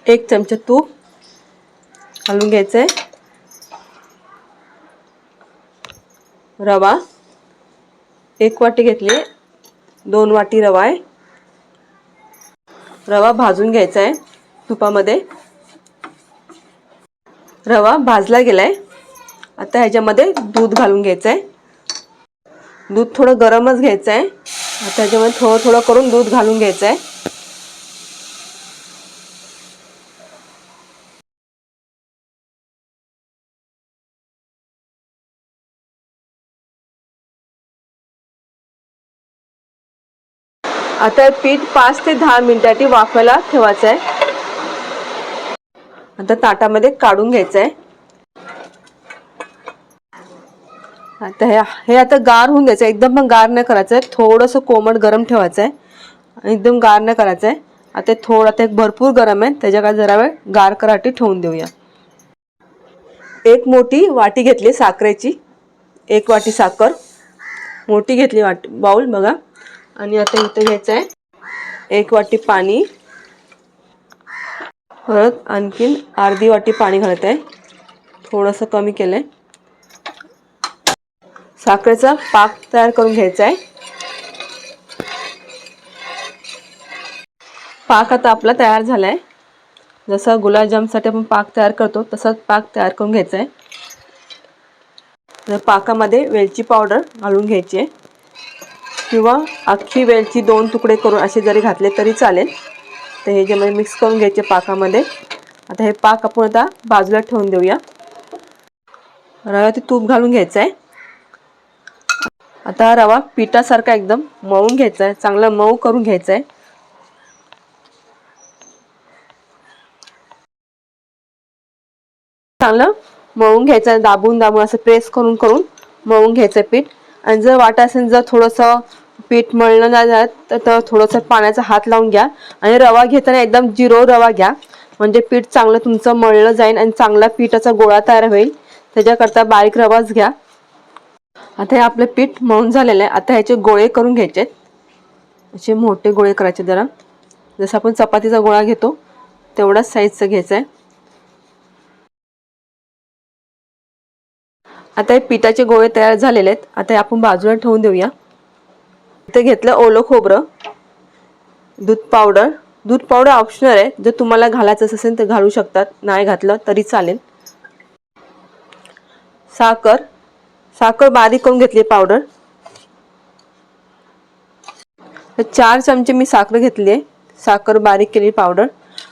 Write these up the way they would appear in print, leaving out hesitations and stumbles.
1 चमचा तूप घालून घ्यायचंय, रवा 1 वाटी घेतली, 2 वाटी रवा आहे। रवा भाजून घ्यायचा आहे तुपामध्ये। रवा भाजला गेलाय। आता ह्याच्यामध्ये दूध घालून घ्यायचं आहे। दूध थोडं गरमच घ्यायचं आहे। आता ह्याच्यामध्ये थोडं थोडं करून दूध घालून घ्यायचं आहे। आता पीठ 5 ते 10 मिनिटांसाठी वाफायला ठेवायचं आहे। आता ताटामध्ये काढून घ्यायचं आहे। आता हे आता गार होऊन द्यायचं, एकदम पण गार नाही करायचं आहे, थोडंसं कोमट गरम ठेवायचं आहे, एकदम गार नाही करायचं आहे। आता थोडं आता भरपूर गरम आहे, त्याच्याकडे जरा वेळ गार करायसाठी ठेवून देऊया। 1 मोठी वाटी घेतली साखरेची, 1 वाटी साखर मोठी घेतली बाउल बघा। आणि आता इथे घ्यायचं आहे 1 वाटी पाणी, परत आणखीन अर्धी वाटी पाणी घालत आहे, थोडंसं कमी केलंय। साखरेचा पाक तयार करून घ्यायचा आहे। पाक आता आपला तयार झालाय। जसं गुलाबजामसाठी आपण पाक तयार करतो तसाच पाक तयार करून घ्यायचा आहे। पाकामध्ये वेलची पावडर घालून घ्यायची आहे, किंवा अख्खी वेलची 2 तुकडे करून असे जरी घातले तरी चालेल। तर हे जे मिक्स करून घ्यायचे पाकामध्ये। आता हे पाक आपण आता बाजूला ठेवून देऊया। रव्यात तूप घालून घ्यायचं आहे। आता रवा पिठासारखा एकदम मळून घ्यायचा आहे, चांगला मऊ करून घ्यायचा आहे। चांगलं मळून घ्यायचं, दाबून दाबून असं प्रेस करून करून मळून घ्यायचं पीठ। आणि जर वाटत असेल जर थोडंसं पीठ मळलं नाही जात तर थोडंसं पाण्याचा हात लावून घ्या। आणि रवा घेताना एकदम जिरो रवा घ्या, म्हणजे पीठ चांगलं तुमचं मळलं जाईल आणि चांगला पिठाचा गोळा तयार होईल। त्याच्याकरता बारीक रवाच घ्या। आता हे आपलं पीठ मळून झालेलं आहे। आता ह्याचे गोळे करून घ्यायचे, असे मोठे गोळे करायचे, जरा जसं आपण चपातीचा गोळा घेतो तेवढाच साईजचा घ्यायचा आहे। आता हे पिठाचे गोळे तयार झालेले आहेत। आता आपण बाजूला ठेवून देऊया। इथे घेतलं ओलं खोबरं, दूध पावडर ऑप्शनल आहे, जर तुम्हाला घालायचं असेल तर घालू शकतात, नाही घातलं तरी चालेल। साखर बारीक करून घेतली पावडर, 4 चमचे मी साखर घेतली आहे, साखर बारीक केली पावडर।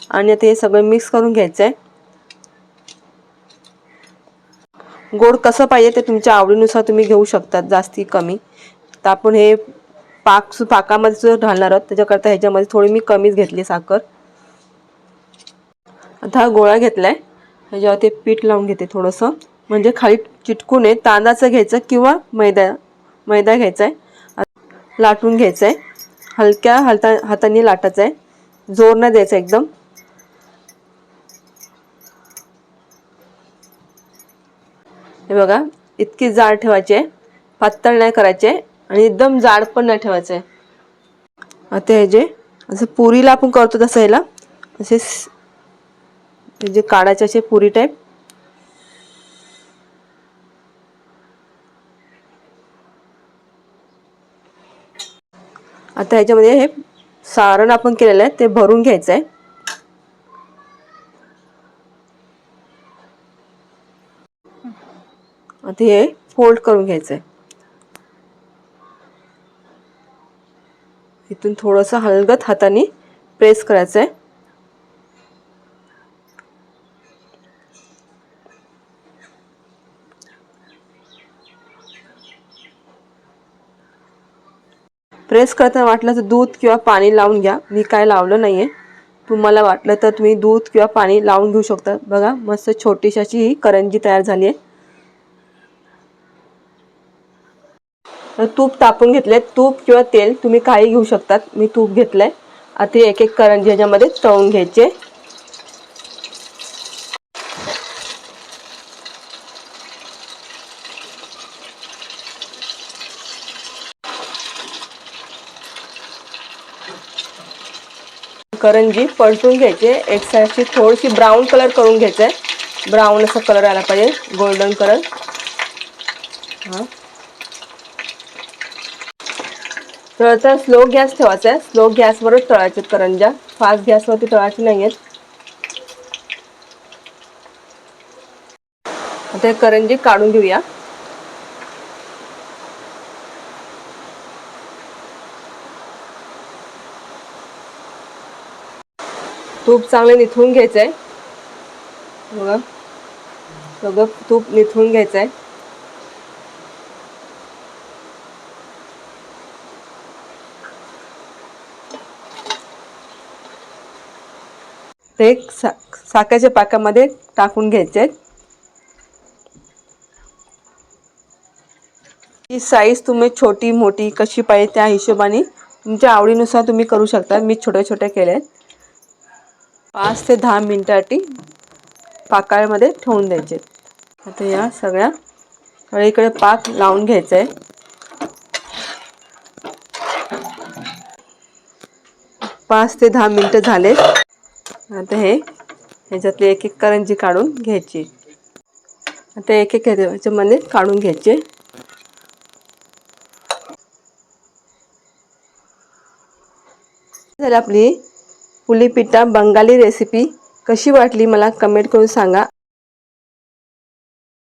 आणि आता हे सगळं मिक्स करून घ्यायचं आहे। गोड कसं पाहिजे ते तुमच्या आवडीनुसार तुम्ही घेऊ शकतात, जास्ती कमी। तर आपण हे पाकामध्ये घालणार आहोत, त्याच्याकरता ह्याच्यामध्ये थोडी मी कमीच घेतली साखर। आता हा गोळा घेतलाय, ह्याच्यावर ते पीठ लावून घेते थोडंसं, म्हणजे खाली चिटकू नये। तांदळाचं घ्यायचं किंवा मैदा घ्यायचा आहे, लाटून घ्यायचं आहे, हलक्या हाताने लाटायचं आहे, जोर नाही द्यायचा एकदम। हे बघा, इतकी जाड ठेवायची आहे, पातळ नाही करायचे आणि एकदम जाड पण नाही ठेवायचं आहे। आता हे जे असं पुरीला आपण करतो तसं ह्याला असे जे काढायचे असे पुरी टाईप। आता ह्याच्यामध्ये हे सारण आपण केलेलं आहे ते भरून घ्यायचं आहे। आता हे फोल्ड करून घ्यायचं आहे, इथून थोडंसं हलगत हाताने प्रेस करायचं आहे। प्रेस करताना वाटलं तर दूध किंवा पाणी लावून घ्या, मी काय लावलं नाहीये। तुम्हाला वाटलं तर तुम्ही दूध किंवा पाणी लावून घेऊ शकता। बघा, मस्त छोटीशी अशी ही करंजी तयार झाली आहे। तूप तापून घेतले, तूप किंवा तेल तुम्ही काही घेऊ शकतात, मी तूप घेतलंय। आता एक एक करंजी ह्याच्यामध्ये तळून घ्यायचे। करंजी परतून घ्यायचे, एक साईडची थोडीशी ब्राऊन कलर करून घ्यायचा आहे, ब्राऊन असा कलर आला पाहिजे, गोल्डन कलर. हां, तळता स्लो गॅस ठेवायचा आहे, स्लो गॅसवरच तळायचे करंजा, फास्ट गॅसवरती तळायचे नाही आहेत. आता करंजी काढून घेऊया. तूप चांगले निथळून घ्यायचं आहे, बघा सगळं तूप निथळून घ्यायचं आहे. ते साखरेच्या पाकामध्ये टाकून घ्यायचे. ही साईज तुम्ही छोटी मोठी कशी पाहिजे त्या हिशोबाने तुमच्या आवडीनुसार तुम्ही करू शकता. मी छोट्या छोट्या केल्या आहेत. 5 ते 10 मिनिटासाठी पाकामध्ये ठेवून द्यायचे. आता या सगळ्या सगळीकडे पाक लावून घ्यायचा आहे. 5 ते 10 मिनिटं झाले. आता ह्याच्यातले एक एक करंजी काढून घ्यायची. आता एक एक ह्याच्यामध्ये काढून घ्यायचे. आपली पुली पिठा बंगाली रेसिपी कशी वाटली मला कमेंट करून सांगा.